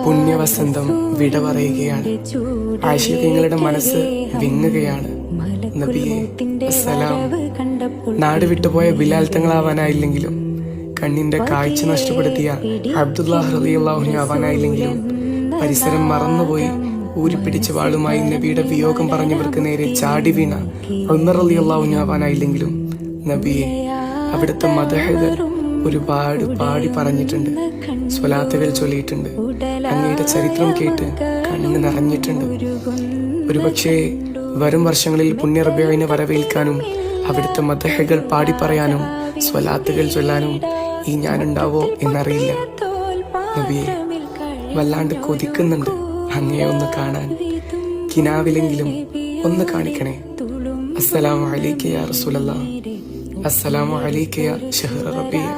പുണ്യവസന്തം വിട പറയുകയാണ്. ആശിഖ്യങ്ങളുടെ മനസ്സ് വിങ്ങുകയാണ്. നബിയെ അസ്സലാം. നാട് വിട്ടുപോയ ബിലാൽ തങ്ങളാവാനായില്ലെങ്കിലും, കണ്ണിന്റെ കാഴ്ച നഷ്ടപ്പെടുത്തിയ അബ്ദുല്ലാഹ് റളിയല്ലാഹു അൻഹു ആവാനായില്ലെങ്കിലും, പരിസരം മറന്നുപോയി ഊരിപ്പിടിച്ച വാളുമായി നബിയുടെ വിയോഗം പറഞ്ഞവർക്ക് നേരെ ചാടി വീണ ഉമർ റളിയല്ലാഹു അൻഹു ആവാനായില്ലെങ്കിലും, നബിയെ അവിടുത്തെ മദ്ഹുകൾ ഒരുപാട് പാടി പറഞ്ഞിട്ടുണ്ട്, സ്വലാത്തുകൾ ചൊല്ലിയിട്ടുണ്ട്. അങ്ങയുടെ ചരിത്രം കേട്ട് കണ്ണ് നിറഞ്ഞിട്ടുണ്ട്. ഒരുപക്ഷെ വരും വർഷങ്ങളിൽ പുണ്യ റബീഇനെ വരവേൽക്കാനും അവിടുത്തെ മദ്ഹുകൾ പാടി പറയാനും സ്വലാത്തുകൾ ചൊല്ലാനും ഈ ഞാനുണ്ടാവോ എന്നറിയില്ല. നബിയെ വല്ലാണ്ട് കൊതിക്കുന്നുണ്ട് അങ്ങയെ ഒന്ന് കാണാൻ. കിനാവിലെങ്കിലും ഒന്ന് കാണിക്കണേ. അസ്സലാമു അലൈക യാ റസൂലല്ലാഹ്. അസ്സലാമു അലൈക യാ ശഹ്റ റബീഅ.